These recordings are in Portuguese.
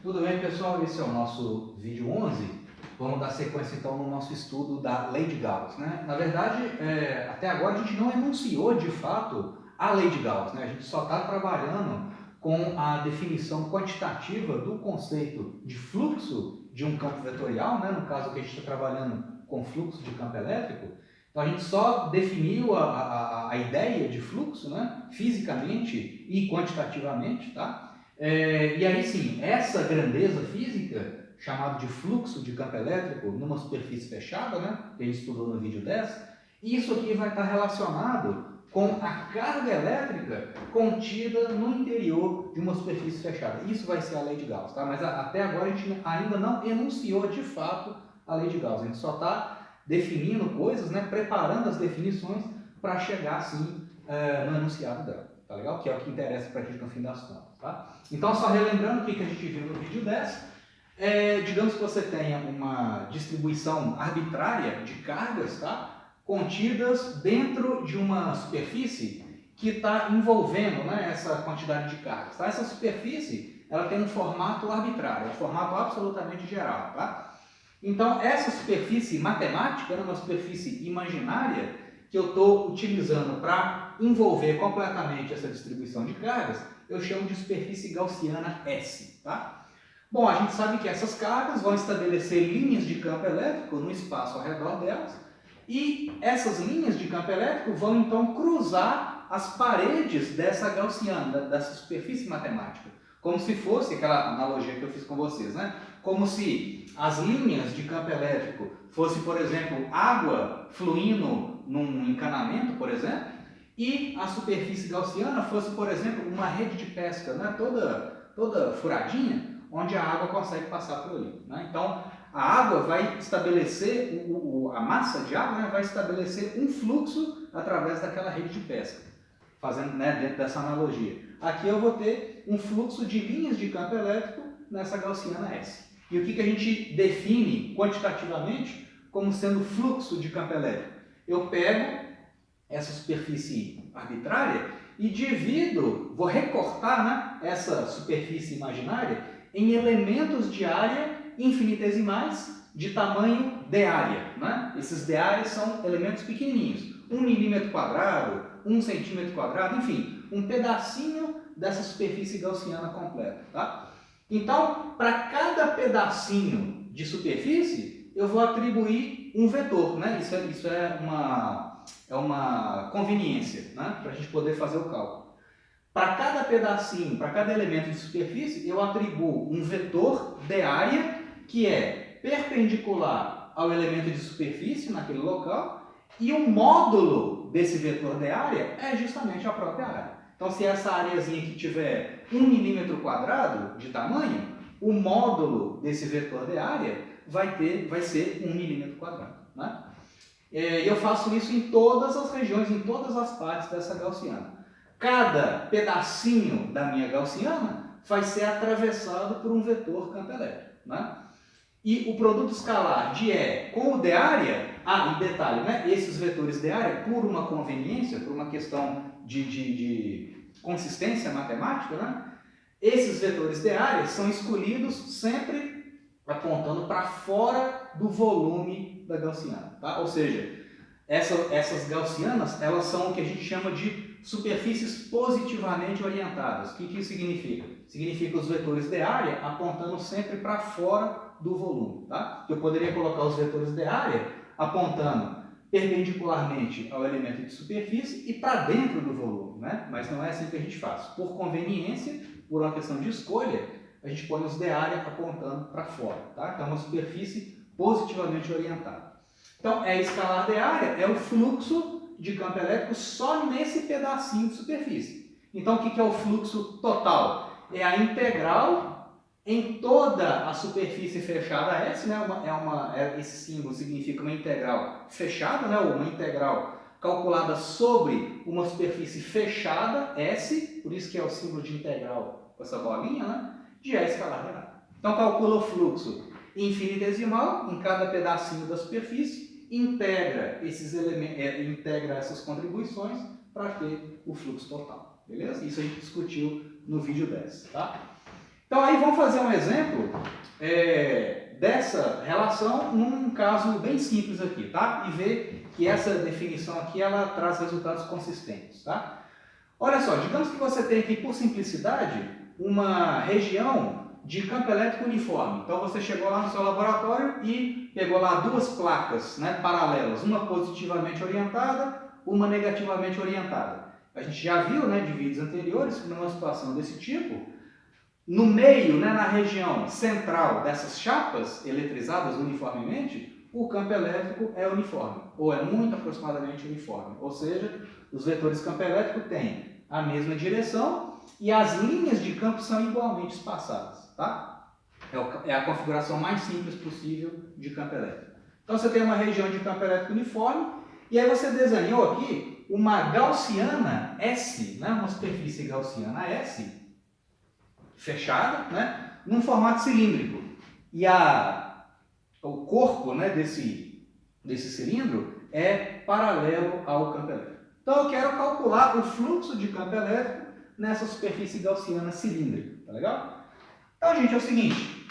Tudo bem, pessoal? Esse é o nosso vídeo 11. Vamos dar sequência, então, no nosso estudo da lei de Gauss, né? Na verdade, até agora a gente não enunciou, de fato, a lei de Gauss, né? A gente só está trabalhando com a definição quantitativa do conceito de fluxo de um campo vetorial, né? No caso que a gente está trabalhando com fluxo de campo elétrico. Então, a gente só definiu a ideia de fluxo, né? Fisicamente e quantitativamente, tá? E aí sim, essa grandeza física, chamada de fluxo de campo elétrico numa superfície fechada, né, que a gente estudou no vídeo 10, isso aqui vai estar relacionado com a carga elétrica contida no interior de uma superfície fechada. Isso vai ser a lei de Gauss, tá? Mas até agora a gente ainda não enunciou de fato a lei de Gauss. A gente só está definindo coisas, né, preparando as definições para chegar assim no enunciado dela. Tá legal? Que é o que interessa para a gente no fim das contas. Tá? Então, só relembrando o que a gente viu no vídeo 10, digamos que você tenha uma distribuição arbitrária de cargas, tá? Contidas dentro de uma superfície que está envolvendo, né, essa quantidade de cargas. Tá? Essa superfície ela tem um formato arbitrário, um formato absolutamente geral. Tá? Então, essa superfície matemática, uma superfície imaginária, que eu estou utilizando para envolver completamente essa distribuição de cargas, eu chamo de superfície gaussiana S. Tá? Bom, a gente sabe que essas cargas vão estabelecer linhas de campo elétrico no espaço ao redor delas, e essas linhas de campo elétrico vão então cruzar as paredes dessa gaussiana, dessa superfície matemática, como se fosse aquela analogia que eu fiz com vocês, né? Como se as linhas de campo elétrico fossem, por exemplo, água fluindo num encanamento, por exemplo, e a superfície gaussiana fosse, por exemplo, uma rede de pesca, né? toda furadinha, onde a água consegue passar por ali. Né? Então, a água vai estabelecer, a massa de água, né, vai estabelecer um fluxo através daquela rede de pesca, fazendo, né, dentro dessa analogia. Aqui eu vou ter um fluxo de linhas de campo elétrico nessa gaussiana S. E o que a gente define quantitativamente como sendo fluxo de campo elétrico? Eu pego essa superfície arbitrária e divido, vou recortar, né, essa superfície imaginária em elementos de área infinitesimais de tamanho d área. Né? Esses d áreas são elementos pequenininhos, 1 milímetro quadrado, 1 centímetro quadrado, enfim, um pedacinho dessa superfície gaussiana completa. Tá? Então, para cada pedacinho de superfície, eu vou atribuir um vetor. Né? Isso é uma conveniência, né? Para a gente poder fazer o cálculo. Para cada pedacinho, para cada elemento de superfície, eu atribuo um vetor de área que é perpendicular ao elemento de superfície naquele local, e o módulo desse vetor de área é justamente a própria área. Então, se essa areazinha aqui tiver 1 milímetro quadrado de tamanho, o módulo desse vetor de área vai ser 1 milímetro quadrado. Né? Eu faço isso em todas as regiões, em todas as partes dessa gaussiana. Cada pedacinho da minha gaussiana vai ser atravessado por um vetor campo elétrico. Né? E o produto escalar de E com o de área, e detalhe, né? Esses vetores de área, por uma conveniência, por uma questão de consistência matemática, né? Esses vetores de área são escolhidos sempre apontando para fora do volume da gaussiana. Tá? Ou seja, essas gaussianas, elas são o que a gente chama de superfícies positivamente orientadas. O que isso significa? Significa os vetores de área apontando sempre para fora do volume. Tá? Eu poderia colocar os vetores de área apontando perpendicularmente ao elemento de superfície e para dentro do volume, né? Mas não é assim que a gente faz. Por conveniência, por uma questão de escolha, a gente põe os de área apontando para fora. Tá? Então, é uma superfície positivamente orientada. Então, escalar de área é o fluxo de campo elétrico só nesse pedacinho de superfície. Então, o que é o fluxo total? É a integral em toda a superfície fechada S, né? Esse símbolo significa uma integral fechada, né? Ou uma integral calculada sobre uma superfície fechada, S, por isso que é o símbolo de integral com essa bolinha, né? De E escalar de área. Então, calcula o fluxo infinitesimal em cada pedacinho da superfície, integra esses elementos, integra essas contribuições para ter o fluxo total. Beleza? Isso a gente discutiu no vídeo 10. Tá? Então aí vamos fazer um exemplo dessa relação num caso bem simples aqui, tá? E ver que essa definição aqui ela traz resultados consistentes, tá? Olha só, digamos que você tem aqui, por simplicidade, uma região de campo elétrico uniforme. Então você chegou lá no seu laboratório e pegou lá duas placas, né, paralelas, uma positivamente orientada, uma negativamente orientada. A gente já viu, né, de vídeos anteriores que numa situação desse tipo, no meio, né, na região central dessas chapas eletrizadas uniformemente, o campo elétrico é uniforme, ou é muito aproximadamente uniforme. Ou seja, os vetores campo elétrico têm a mesma direção e as linhas de campo são igualmente espaçadas, tá? É a configuração mais simples possível de campo elétrico. Então você tem uma região de campo elétrico uniforme e aí você desenhou aqui uma gaussiana S, né, uma superfície gaussiana S, fechada, né, num formato cilíndrico. E o corpo, né, desse cilindro é paralelo ao campo elétrico. Então eu quero calcular o fluxo de campo elétrico nessa superfície gaussiana cilíndrica. Tá legal? Então, gente, é o seguinte.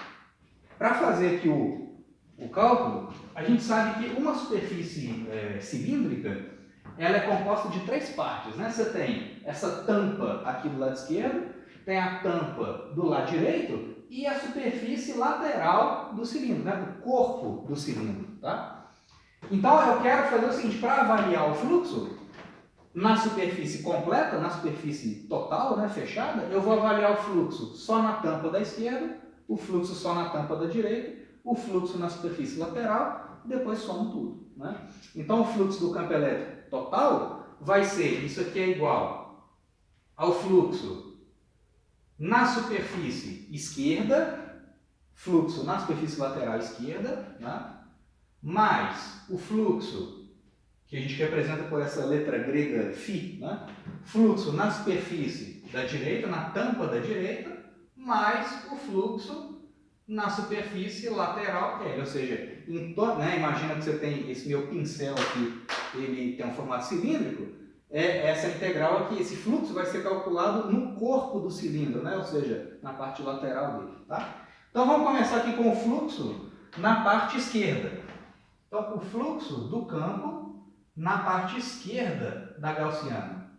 Para fazer aqui o cálculo, a gente sabe que uma superfície cilíndrica ela é composta de três partes, né? Você tem essa tampa aqui do lado esquerdo, tem a tampa do lado direito e a superfície lateral do cilindro, né? Do corpo do cilindro, tá? Então eu quero fazer o seguinte, para avaliar o fluxo na superfície completa, na superfície total, né, fechada, eu vou avaliar o fluxo só na tampa da esquerda, o fluxo só na tampa da direita, o fluxo na superfície lateral, depois somo tudo, né? Então o fluxo do campo elétrico total vai ser, isso aqui é igual ao fluxo na superfície esquerda, fluxo na superfície lateral esquerda, né, mais o fluxo, que a gente representa por essa letra grega φ, né, fluxo na superfície da direita, na tampa da direita, mais o fluxo na superfície lateral L, ou seja, né, imagina que você tem esse meu pincel aqui, ele tem um formato cilíndrico, essa integral aqui, esse fluxo vai ser calculado no corpo do cilindro, né? Ou seja, na parte lateral dele. Tá? Então vamos começar aqui com o fluxo na parte esquerda. Então o fluxo do campo na parte esquerda da gaussiana.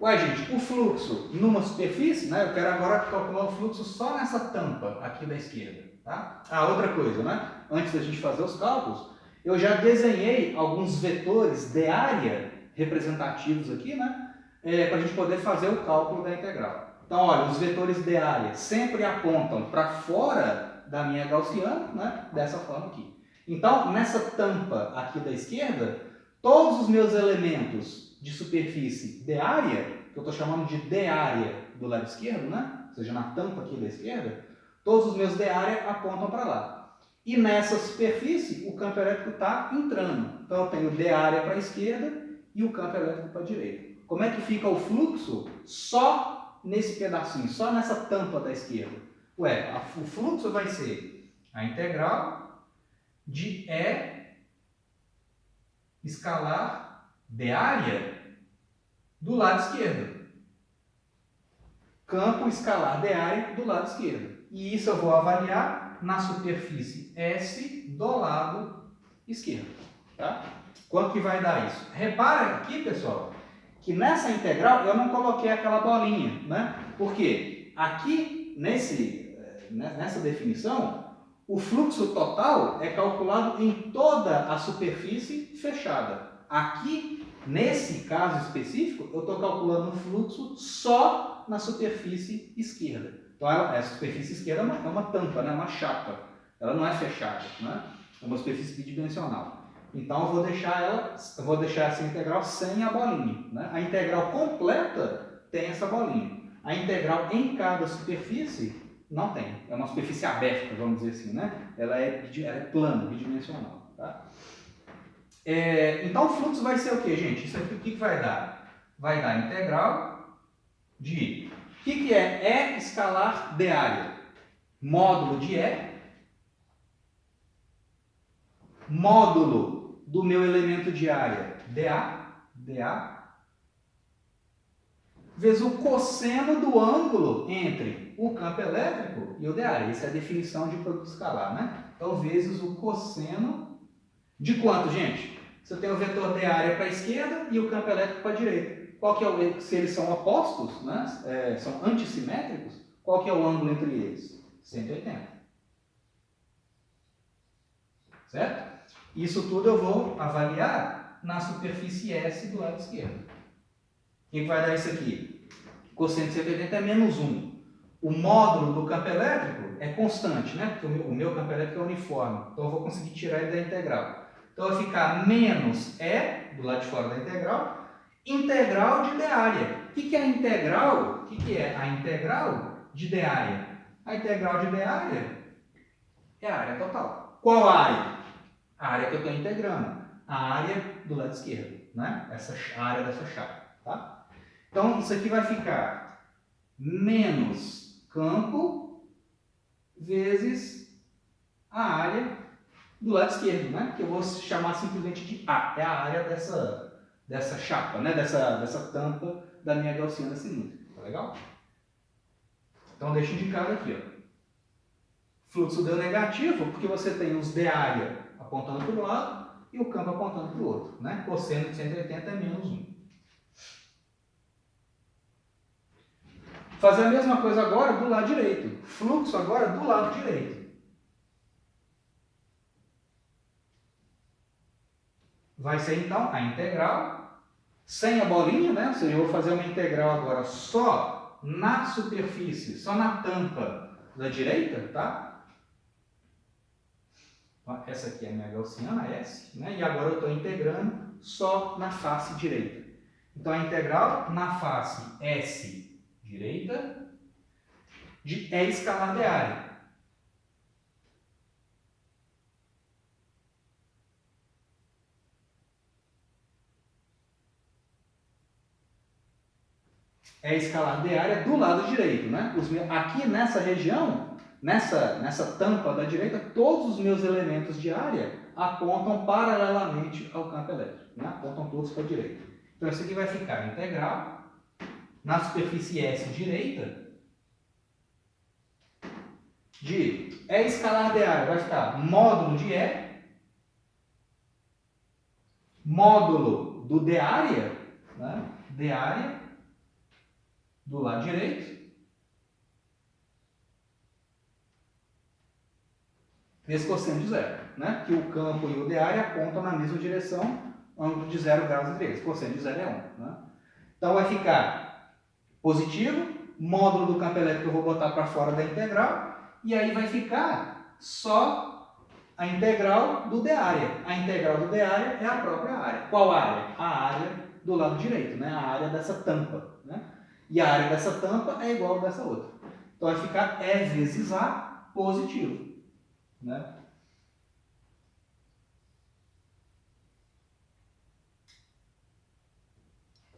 Ué, gente, o fluxo numa superfície, né? Eu quero agora calcular o fluxo só nessa tampa aqui da esquerda. Tá? Outra coisa, né? Antes da gente fazer os cálculos, eu já desenhei alguns vetores de área representativos aqui, né? Para a gente poder fazer o cálculo da integral. Então, olha, os vetores de área sempre apontam para fora da minha gaussiana, né? Dessa forma aqui. Então, nessa tampa aqui da esquerda, todos os meus elementos de superfície de área, que eu estou chamando de de área do lado esquerdo, né? Ou seja, na tampa aqui da esquerda, todos os meus de área apontam para lá. E nessa superfície, o campo elétrico está entrando. Então, eu tenho de área para a esquerda e o campo elétrico para a direita. Como é que fica o fluxo só nesse pedacinho, só nessa tampa da esquerda? Ué, o fluxo vai ser a integral de E escalar de área do lado esquerdo. Campo escalar de área do lado esquerdo. E isso eu vou avaliar na superfície S do lado esquerdo. Tá? Quanto que vai dar isso? Repara aqui, pessoal, que nessa integral eu não coloquei aquela bolinha, né? Porque aqui, nessa definição, o fluxo total é calculado em toda a superfície fechada. Aqui, nesse caso específico, eu estou calculando o fluxo só na superfície esquerda. Então, essa superfície esquerda é uma tampa, né? Uma chapa. Ela não é fechada, né? É uma superfície bidimensional. Então eu vou deixar essa integral sem a bolinha, né? A integral completa tem essa bolinha. A integral em cada superfície não tem. É uma superfície aberta, vamos dizer assim, né? Ela é plana, bidimensional. Tá? Então o fluxo vai ser o quê, gente? Isso aqui o que vai dar? Vai dar a integral de... O que é E escalar de área? Módulo de E, módulo do meu elemento de área, dA, vezes o cosseno do ângulo entre o campo elétrico e o de área. Essa é a definição de produto escalar, né? Então, vezes o cosseno de quanto, gente? Você tem o vetor de área para a esquerda e o campo elétrico para a direita. Qual que é o, se eles são opostos, né? São antissimétricos, qual que é o ângulo entre eles? 180. Certo? Isso tudo eu vou avaliar na superfície S do lado esquerdo. O que vai dar isso aqui? Cosseno de 180 é menos 1. O módulo do campo elétrico é constante, né? Porque o meu campo elétrico é uniforme. Então eu vou conseguir tirar ele da integral. Então vai ficar menos E, do lado de fora da integral, integral de d área. O que é a integral? O que é a integral de d área? A integral de d área é a área total. Qual área? A área que eu estou integrando. A área do lado esquerdo, né? Essa área dessa chave, tá? Então, isso aqui vai ficar menos campo vezes a área do lado esquerdo, né? Que eu vou chamar simplesmente de A. É a área dessa chapa, né? Dessa tampa da minha gaussiana cilíndrica. Tá legal? Então, deixa indicado aqui, ó. Fluxo deu negativo, porque você tem os de área apontando para um lado e o campo apontando para o outro, né? Cosseno de 180 é menos 1. Fazer a mesma coisa agora do lado direito. Fluxo agora do lado direito. Vai ser então a integral sem a bolinha, né? Ou seja, eu vou fazer uma integral agora só na superfície, só na tampa da direita, tá? Essa aqui é a minha gaussiana, S, né? E agora eu estou integrando só na face direita. Então, a integral na face S direita de E escalar de área. E escalar de área do lado direito, né? Aqui nessa região, nessa tampa da direita, todos os meus elementos de área apontam paralelamente ao campo elétrico, né? Apontam todos para a direita. Então, isso aqui vai ficar integral na superfície S direita de E escalar de área. Vai ficar módulo de E, módulo do de área, né? De área do lado direito, vezes cosseno de zero, né? Que o campo e o de área apontam na mesma direção, ângulo de 0 graus entre eles. Cosseno de zero é 1. Né? Então vai ficar positivo, módulo do campo elétrico eu vou botar para fora da integral, e aí vai ficar só a integral do de área. A integral do de área é a própria área. Qual área? A área do lado direito, né? A área dessa tampa, né? E a área dessa tampa é igual a dessa outra. Então vai ficar E vezes A positivo, né?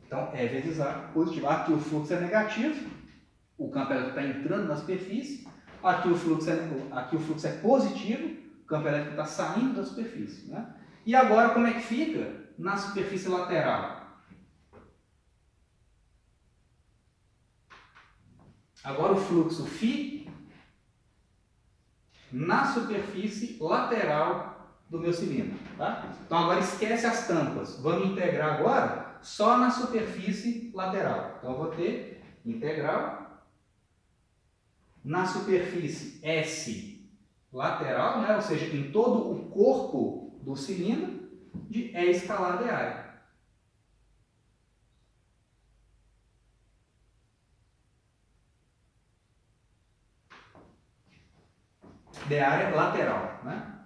Então, E vezes A positivo. Aqui o fluxo é negativo, o campo elétrico está entrando na superfície. Aqui o fluxo é positivo, o campo elétrico está saindo da superfície. Né? E agora, como é que fica na superfície lateral? Agora o fluxo φ na superfície lateral do meu cilindro. Tá? Então agora esquece as tampas. Vamos integrar agora só na superfície lateral. Então eu vou ter integral na superfície S lateral, né? Ou seja, em todo o corpo do cilindro, de E escalar de área. De área lateral, né?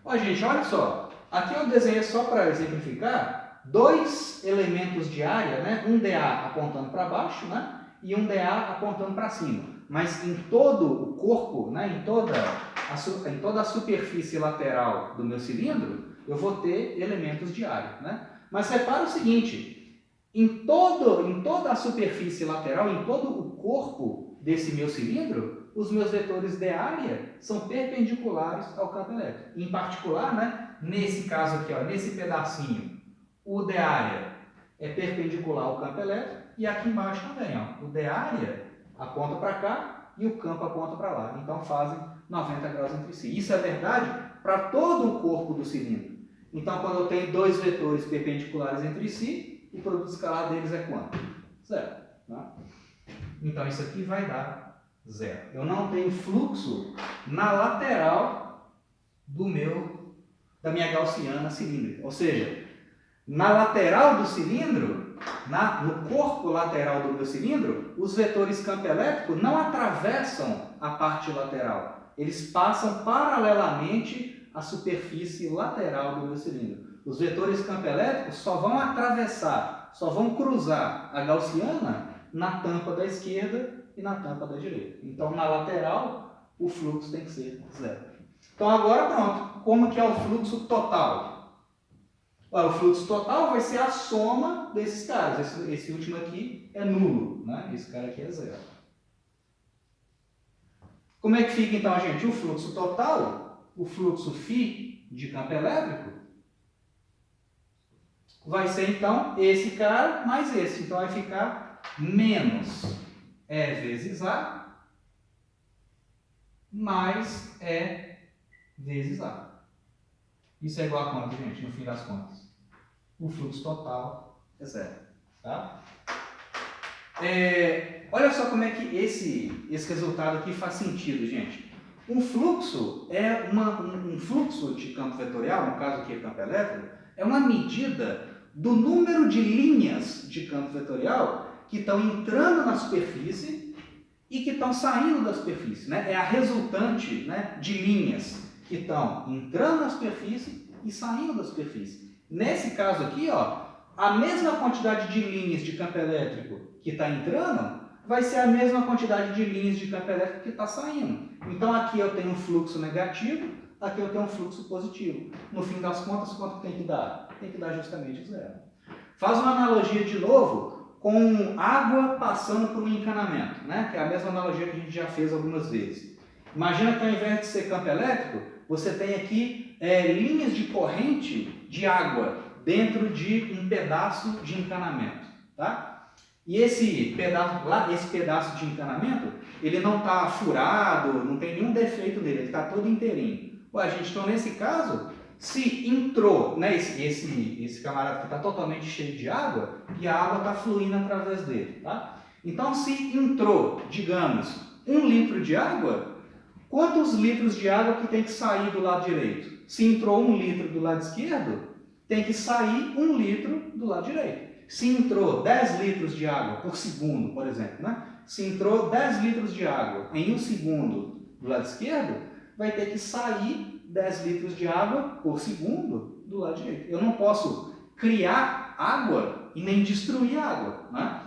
Ó, gente, olha só. Aqui eu desenhei só para exemplificar dois elementos de área, né? Um DA apontando para baixo, né? E um DA apontando para cima. Mas em todo o corpo, né? em toda a superfície lateral do meu cilindro, eu vou ter elementos de área, né? Mas repara o seguinte, em toda a superfície lateral, em todo o corpo desse meu cilindro, os meus vetores de área são perpendiculares ao campo elétrico. Em particular, né, nesse caso aqui, ó, nesse pedacinho, o de área é perpendicular ao campo elétrico, e aqui embaixo também, ó, o de área aponta para cá e o campo aponta para lá. Então fazem 90 graus entre si. Isso é verdade para todo o corpo do cilindro. Então, quando eu tenho dois vetores perpendiculares entre si, o produto escalar deles é quanto? Zero. Tá? Então, isso aqui vai dar zero. Eu não tenho fluxo na lateral da minha gaussiana cilíndrica. Ou seja, na lateral do cilindro, no corpo lateral do meu cilindro, os vetores campo elétrico não atravessam a parte lateral. Eles passam paralelamente à superfície lateral do meu cilindro. Os vetores campo elétrico só vão atravessar, só vão cruzar a gaussiana na tampa da esquerda e na tampa da direita. Então, na lateral, o fluxo tem que ser zero. Então, agora pronto. Como que é o fluxo total? O fluxo total vai ser a soma desses caras. Esse último aqui é nulo, né? Esse cara aqui é zero. Como é que fica então, gente? O fluxo total, o fluxo φ de campo elétrico, vai ser então esse cara mais esse. Então vai ficar menos E vezes A mais E vezes A. Isso é igual a quanto, gente, no fim das contas? O fluxo total é zero. Tá? Olha só como é que esse resultado aqui faz sentido, gente. Um fluxo é um fluxo de campo vetorial, no caso aqui é campo elétrico, é uma medida do número de linhas de campo vetorial que estão entrando na superfície e que estão saindo da superfície. Né? É a resultante, né, de linhas que estão entrando na superfície e saindo da superfície. Nesse caso aqui, ó, a mesma quantidade de linhas de campo elétrico que está entrando vai ser a mesma quantidade de linhas de campo elétrico que está saindo. Então aqui eu tenho um fluxo negativo, aqui eu tenho um fluxo positivo. No fim das contas, quanto tem que dar? Tem que dar justamente zero. Faz uma analogia de novo com água passando por um encanamento, né? Que é a mesma analogia que a gente já fez algumas vezes. Imagina que ao invés de ser campo elétrico, você tem aqui linhas de corrente de água dentro de um pedaço de encanamento, tá? E esse pedaço de encanamento, ele não está furado, não tem nenhum defeito nele, ele está todo inteirinho. Ué, gente, então nesse caso, se entrou, né, esse camarada que está totalmente cheio de água, e a água está fluindo através dele, tá? Então, se entrou, digamos, 1 litro de água, quantos litros de água que tem que sair do lado direito? Se entrou 1 litro do lado esquerdo, tem que sair 1 litro do lado direito. Se entrou 10 litros de água por segundo, por exemplo, né? Se entrou 10 litros de água em 1 segundo do lado esquerdo, vai ter que sair 10 litros de água por segundo do lado direito. Eu não posso criar água e nem destruir água, né?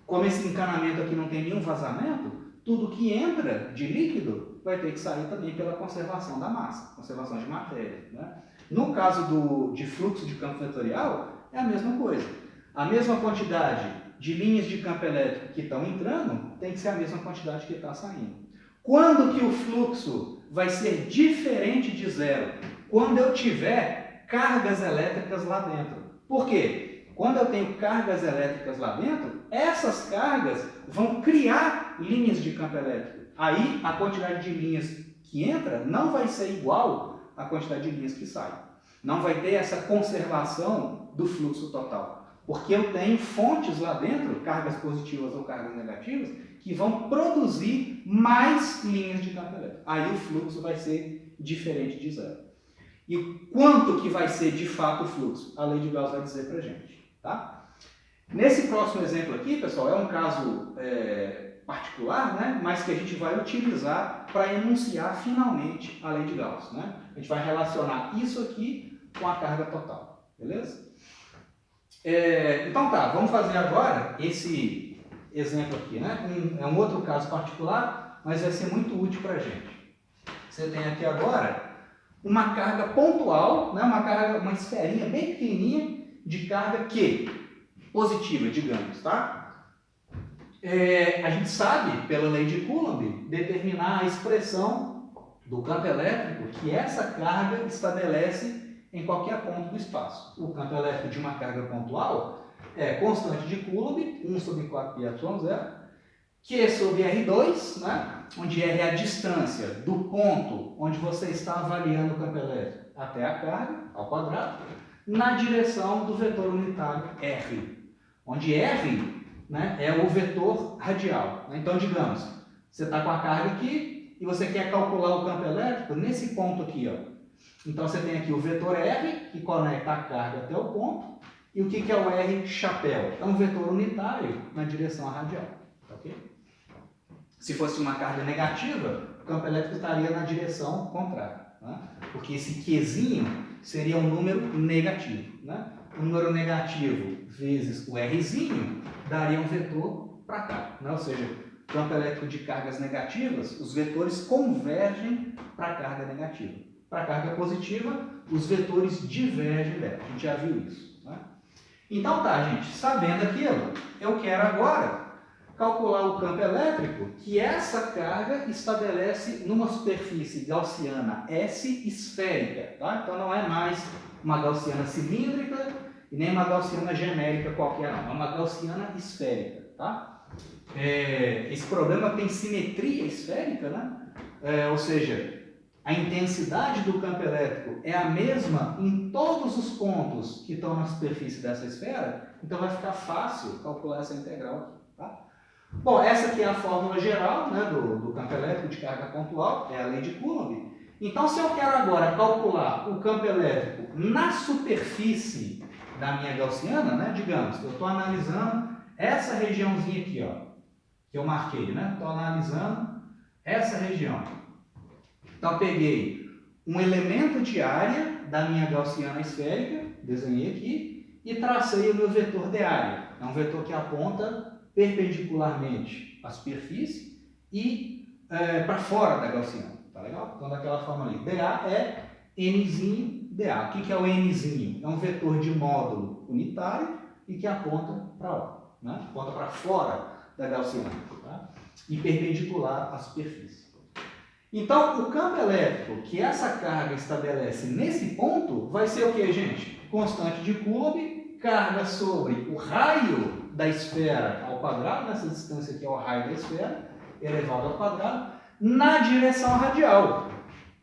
Como esse encanamento aqui não tem nenhum vazamento, tudo que entra de líquido vai ter que sair também pela conservação da massa, conservação de matéria, né? No caso de fluxo de campo vetorial, é a mesma coisa. A mesma quantidade de linhas de campo elétrico que estão entrando tem que ser a mesma quantidade que está saindo. Quando que o fluxo vai ser diferente de zero? Quando eu tiver cargas elétricas lá dentro. Por quê? Quando eu tenho cargas elétricas lá dentro, essas cargas vão criar linhas de campo elétrico. Aí a quantidade de linhas que entra não vai ser igual à quantidade de linhas que saem. Não vai ter essa conservação do fluxo total. Porque eu tenho fontes lá dentro, cargas positivas ou cargas negativas, que vão produzir mais linhas de campo elétrico. Aí o fluxo vai ser diferente de zero. E quanto que vai ser de fato o fluxo? A lei de Gauss vai dizer para a gente. Tá? Nesse próximo exemplo aqui, pessoal, é um caso particular, né? Mas que a gente vai utilizar para enunciar finalmente a lei de Gauss. Né? A gente vai relacionar isso aqui com a carga total. Beleza? Então tá, vamos fazer agora esse exemplo aqui, né? É um outro caso particular, mas vai ser muito útil para a gente. Você tem aqui agora uma carga pontual, né? Uma esferinha bem pequenininha de carga Q, positiva, digamos, tá? A gente sabe, pela lei de Coulomb, determinar a expressão do campo elétrico que essa carga estabelece em qualquer ponto do espaço. O campo elétrico de uma carga pontual é constante de Coulomb, 1 sobre 4πε0, Q sobre R2, né? Onde R é a distância do ponto onde você está avaliando o campo elétrico até a carga, ao quadrado, na direção do vetor unitário R, onde R, né, é o vetor radial. Então, digamos, você está com a carga aqui e você quer calcular o campo elétrico nesse ponto aqui, ó. Então, você tem aqui o vetor R, que conecta a carga até o ponto, e o que é o R chapéu? É um vetor unitário na direção radial. Ok? Se fosse uma carga negativa, o campo elétrico estaria na direção contrária, né? Porque esse Qzinho seria um número negativo, né? O número negativo vezes o Rzinho daria um vetor para cá, né? Ou seja, campo elétrico de cargas negativas, os vetores convergem para a carga negativa. Para a carga positiva, os vetores divergem dela. A gente já viu isso, né? Então tá, gente, sabendo aquilo, eu quero agora calcular o campo elétrico que essa carga estabelece numa superfície gaussiana S esférica, tá? Então não é mais uma gaussiana cilíndrica e nem uma gaussiana genérica qualquer, não. É uma gaussiana esférica, tá? Esse problema tem simetria esférica, né? Ou seja, a intensidade do campo elétrico é a mesma em todos os pontos que estão na superfície dessa esfera, então vai ficar fácil calcular essa integral aqui, tá? Bom, essa aqui é a fórmula geral, né, do campo elétrico de carga pontual, é a lei de Coulomb. Então, se eu quero agora calcular o campo elétrico na superfície da minha gaussiana, né, digamos, eu estou analisando essa regiãozinha aqui, ó, que eu marquei, né? Estou analisando essa região. Então, eu peguei um elemento de área da minha gaussiana esférica, desenhei aqui, e tracei o meu vetor de área. É um vetor que aponta perpendicularmente à superfície e para fora da gaussiana, tá legal? Então, daquela forma ali, dA é nzinho dA. O que é o nzinho? É um vetor de módulo unitário e que aponta para lá, né? Aponta para fora da gaussiana, tá? E perpendicular à superfície. Então, o campo elétrico que essa carga estabelece nesse ponto vai ser o que, gente? Constante de Coulomb, carga sobre o raio da esfera ao quadrado, nessa distância aqui é o raio da esfera, elevado ao quadrado, na direção radial.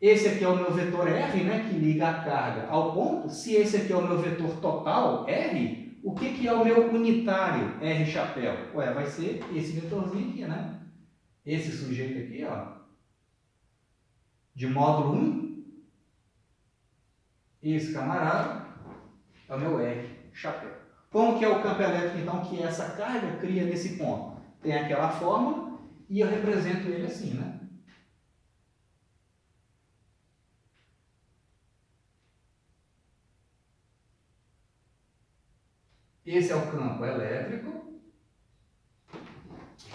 Esse aqui é o meu vetor R, né, que liga a carga ao ponto. Se esse aqui é o meu vetor total, R, o que é o meu unitário, R chapéu? Ué, vai ser esse vetorzinho aqui, né? Esse sujeito aqui, ó, de módulo 1, esse camarada é o meu R chapéu. Como que é o campo elétrico, então, que essa carga cria nesse ponto? Tem aquela fórmula e eu represento ele assim, né? Esse é o campo elétrico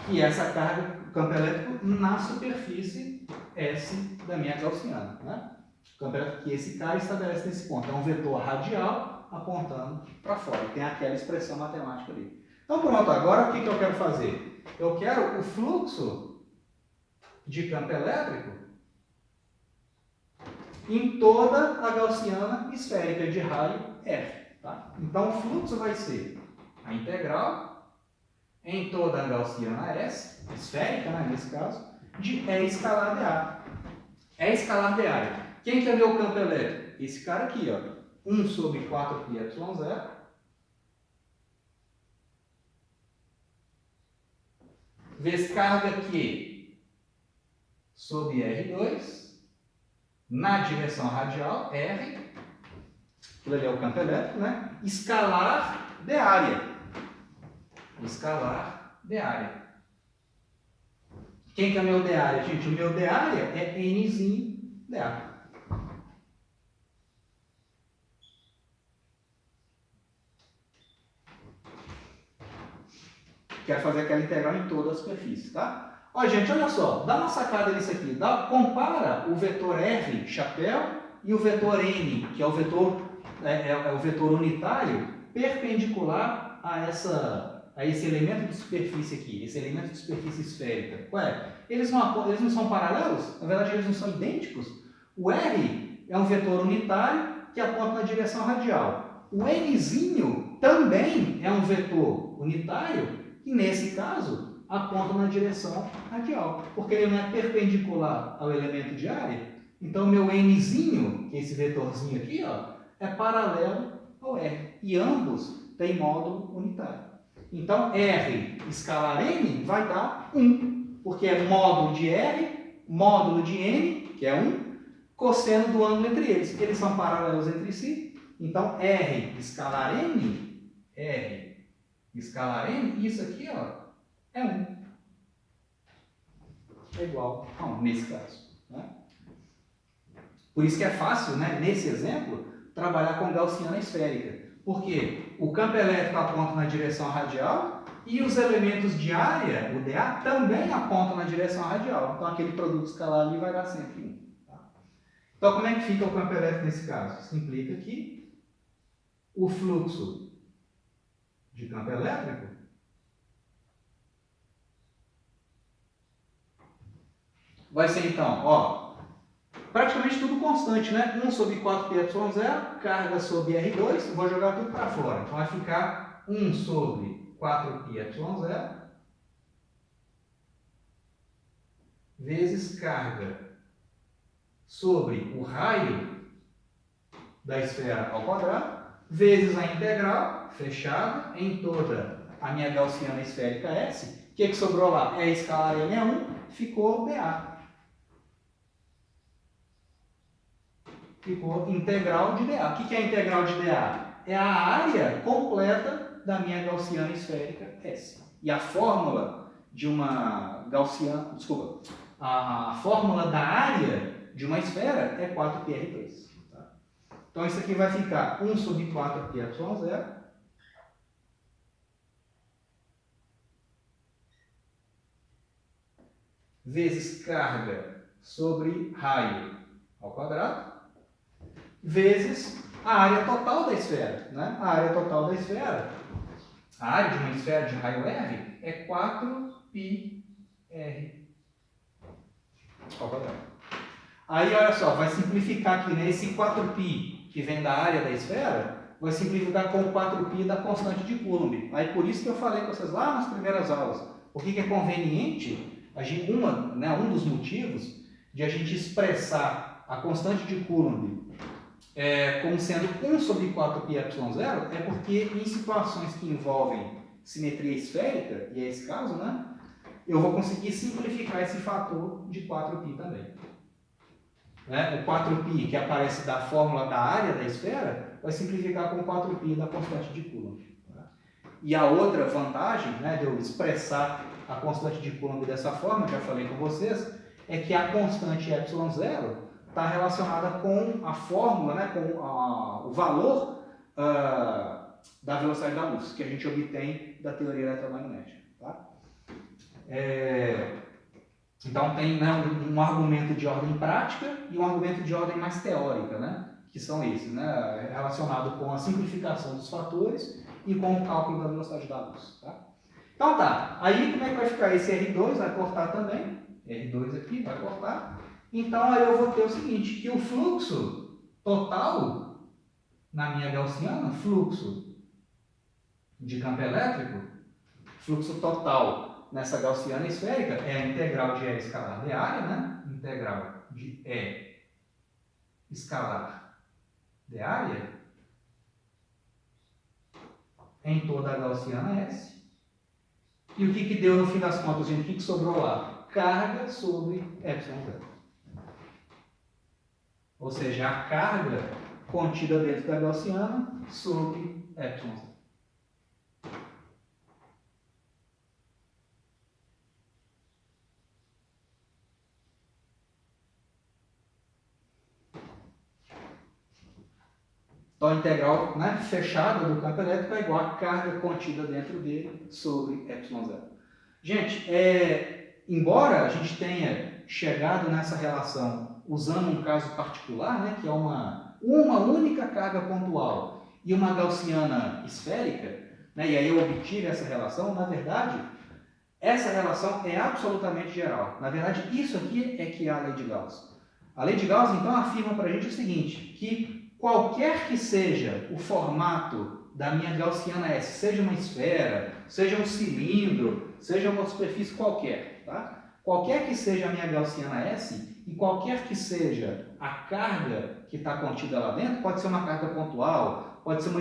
e essa carga, o campo elétrico na superfície S da minha gaussiana, né? O campo elétrico que esse cara estabelece nesse ponto. É um vetor radial apontando para fora. Tem aquela expressão matemática ali. Então, pronto. Agora, o que eu quero fazer? Eu quero o fluxo de campo elétrico em toda a gaussiana esférica de raio R. Tá? Então, o fluxo vai ser a integral em toda a gaussiana S, esférica, né, nesse caso, de E escalar dA. E escalar dA. Quem que é meu campo elétrico? Esse cara aqui, ó. 1 sobre 4πε0 vezes carga Q sobre R2 na direção radial, R, aquilo ali é o campo elétrico, né? Escalar de área. Escalar de área. Quem que é meu de área? Gente, o meu de área é Nzinho dA. Quero fazer aquela integral em toda a superfície, tá? Ó, gente, olha só, dá uma sacada nisso aqui. Compara o vetor R, chapéu, e o vetor N, que é o vetor, o vetor unitário, perpendicular a esse elemento de superfície aqui, esse elemento de superfície esférica. Ué, eles não são paralelos? Na verdade, eles não são idênticos. O R é um vetor unitário que aponta na direção radial. O Nzinho também é um vetor unitário e, nesse caso, aponta na direção radial, porque ele não é perpendicular ao elemento de área. Então, meu nzinho, que é esse vetorzinho aqui, ó, é paralelo ao R. E ambos têm módulo unitário. Então, R escalar N vai dar 1, porque é módulo de R, módulo de N, que é 1, cosseno do ângulo entre eles. Eles são paralelos entre si. Então, R escalar N, isso aqui, ó, é 1. É igual a 1, nesse caso. Né? Por isso que é fácil, né, nesse exemplo, trabalhar com gaussiana esférica. Porque o campo elétrico aponta na direção radial e os elementos de área, o dA, também apontam na direção radial. Então, aquele produto escalar ali vai dar sempre 1. Tá? Então, como é que fica o campo elétrico nesse caso? Isso implica que o fluxo de campo elétrico vai ser, então, ó, praticamente tudo constante, né? 1 sobre 4πε0, carga sobre R2, vou jogar tudo para fora. Então vai ficar 1 sobre 4πε0 vezes carga sobre o raio da esfera ao quadrado, vezes a integral fechada em toda a minha gaussiana esférica S. O que sobrou lá? E escalar N é 1, ficou dA. Ficou integral de dA. O que é integral de dA? É a área completa da minha gaussiana esférica S. E a fórmula de uma gaussiana, desculpa, a fórmula da área de uma esfera é 4πr2. Tá? Então isso aqui vai ficar 1 sobre 4πε0 vezes carga sobre raio ao quadrado, vezes a área total da esfera. Né? A área total da esfera, a área de uma esfera de raio R é 4πr ao quadrado. Aí, olha só, vai simplificar aqui, né? Esse 4π que vem da área da esfera, vai simplificar com o 4π da constante de Coulomb. Aí, por isso que eu falei com vocês lá nas primeiras aulas. Por que é conveniente, um dos motivos de a gente expressar a constante de Coulomb como sendo 1 sobre 4πε0 é porque em situações que envolvem simetria esférica, e é esse caso, né, eu vou conseguir simplificar esse fator de 4π também. Né? O 4π que aparece da fórmula da área da esfera vai simplificar com 4π da constante de Coulomb. Tá? E a outra vantagem, né, de eu expressar a constante de Coulomb dessa forma, já falei com vocês, é que a constante ε0 está relacionada com a fórmula, né, com o valor da velocidade da luz, que a gente obtém da teoria eletromagnética. Tá? Então tem, né, um argumento de ordem prática e um argumento de ordem mais teórica, né, que são esses, né, relacionado com a simplificação dos fatores e com o cálculo da velocidade da luz. Tá? Então tá, aí como é que vai ficar? Esse R2 vai cortar também, R2 aqui vai cortar. Então, aí eu vou ter o seguinte, que o fluxo total na minha gaussiana, fluxo de campo elétrico, fluxo total nessa gaussiana esférica é a integral de E escalar de área, né? Integral de E escalar de área em toda a gaussiana S. E o que deu no fim das contas, gente? O que sobrou lá? Carga sobre ε0. Ou seja, a carga contida dentro da gaussiana sobre ε0. Então, a integral, né, fechada do campo elétrico é igual a carga contida dentro dele sobre ε0. Gente, embora a gente tenha chegado nessa relação usando um caso particular, né, que é uma única carga pontual e uma gaussiana esférica, né, e aí eu obtive essa relação, na verdade, essa relação é absolutamente geral. Na verdade, isso aqui é que é a lei de Gauss. A lei de Gauss, então, afirma para a gente o seguinte, que qualquer que seja o formato da minha gaussiana S, seja uma esfera, seja um cilindro, seja uma superfície qualquer, tá? Qualquer que seja a minha gaussiana S e qualquer que seja a carga que está contida lá dentro, pode ser uma carga pontual, pode ser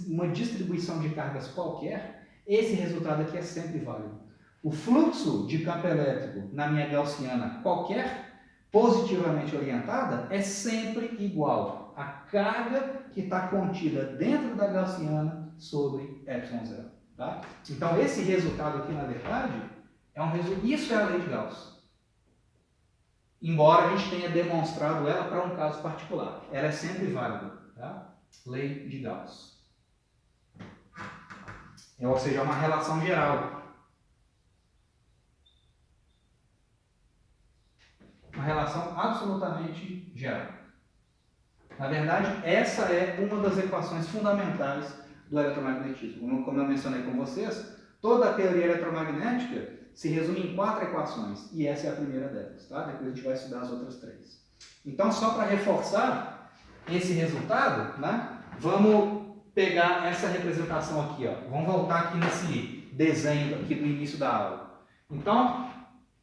uma distribuição de cargas qualquer, esse resultado aqui é sempre válido. O fluxo de campo elétrico na minha gaussiana qualquer, positivamente orientada, é sempre igual à carga que está contida dentro da gaussiana sobre ε0. Tá? Então, esse resultado aqui, na verdade, isso é a lei de Gauss. Embora a gente tenha demonstrado ela para um caso particular. Ela é sempre válida. Tá? Lei de Gauss. Ou seja, é uma relação geral. Uma relação absolutamente geral. Na verdade, essa é uma das equações fundamentais do eletromagnetismo. Como eu mencionei com vocês, toda a teoria eletromagnética se resume em 4 equações, e essa é a primeira delas, tá? Depois a gente vai estudar as outras 3. Então, só para reforçar esse resultado, né, vamos pegar essa representação aqui, ó. Vamos voltar aqui nesse desenho aqui do início da aula. Então,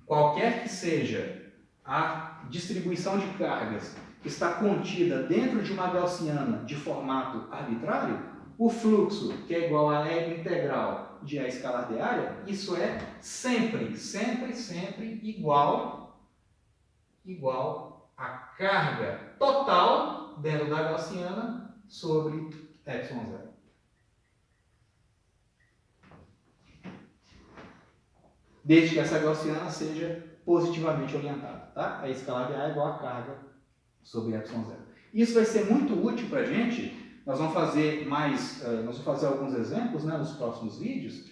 qualquer que seja a distribuição de cargas que está contida dentro de uma gaussiana de formato arbitrário, o fluxo, que é igual a E integral de A escalar de área, isso é sempre igual à carga total dentro da gaussiana sobre ε0. Desde que essa gaussiana seja positivamente orientada. Tá? A escalar de A é igual a carga sobre ε0. Isso vai ser muito útil para a gente. Nós vamos fazer alguns exemplos, né, nos próximos vídeos.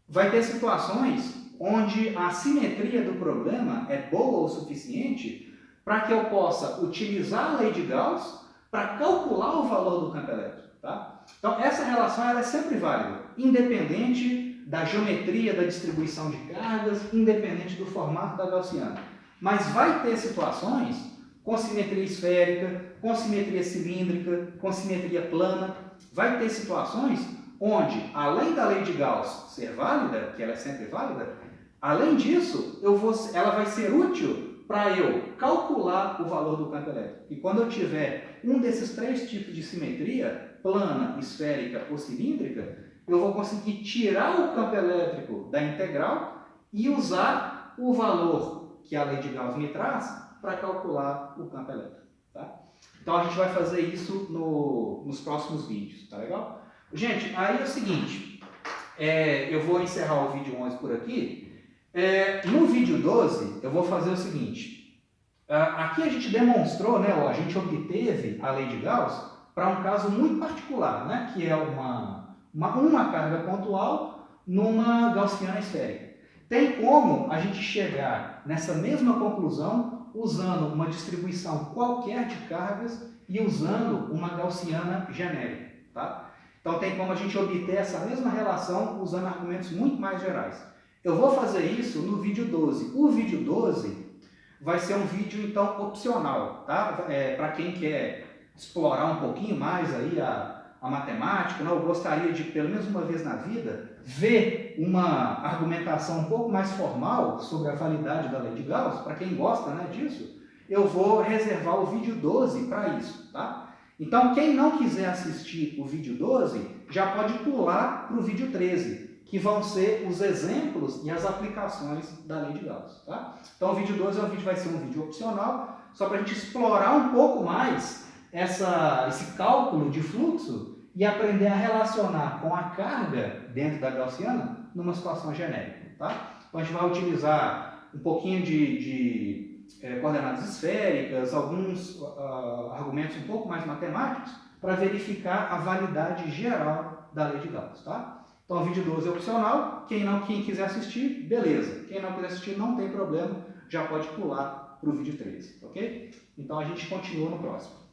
Vai ter situações onde a simetria do problema é boa o suficiente para que eu possa utilizar a lei de Gauss para calcular o valor do campo elétrico. Tá? Então, essa relação ela é sempre válida, independente da geometria da distribuição de cargas, independente do formato da gaussiana. Mas vai ter situações com simetria esférica, com simetria cilíndrica, com simetria plana. Vai ter situações onde, além da lei de Gauss ser válida, que ela é sempre válida, além disso, ela vai ser útil para eu calcular o valor do campo elétrico. E quando eu tiver um desses 3 tipos de simetria, plana, esférica ou cilíndrica, eu vou conseguir tirar o campo elétrico da integral e usar o valor que a lei de Gauss me traz para calcular o campo elétrico. Tá? Então a gente vai fazer isso nos próximos vídeos, tá legal? Gente, aí é o seguinte, eu vou encerrar o vídeo 11 por aqui. No vídeo 12 eu vou fazer o seguinte, aqui a gente demonstrou, né, a gente obteve a lei de Gauss para um caso muito particular, né, que é uma carga pontual numa gaussiana esférica. Tem como a gente chegar nessa mesma conclusão usando uma distribuição qualquer de cargas e usando uma gaussiana genérica. Tá? Então tem como a gente obter essa mesma relação usando argumentos muito mais gerais. Eu vou fazer isso no vídeo 12. O vídeo 12 vai ser um vídeo então opcional, tá? Para quem quer explorar um pouquinho mais aí a matemática, né? Eu gostaria de, pelo menos uma vez na vida, ver uma argumentação um pouco mais formal sobre a validade da lei de Gauss. Para quem gosta, né, disso, eu vou reservar o vídeo 12 para isso. Tá? Então, quem não quiser assistir o vídeo 12, já pode pular para o vídeo 13, que vão ser os exemplos e as aplicações da lei de Gauss. Tá? Então, o vídeo 12 vai ser um vídeo opcional, só para a gente explorar um pouco mais esse cálculo de fluxo e aprender a relacionar com a carga dentro da gaussiana numa situação genérica. Tá? Então a gente vai utilizar um pouquinho de coordenadas esféricas, alguns argumentos um pouco mais matemáticos para verificar a validade geral da lei de Gauss. Tá? Então o vídeo 12 é opcional, quem quiser assistir, beleza. Quem não quiser assistir, não tem problema, já pode pular para o vídeo 13, ok? Então a gente continua no próximo.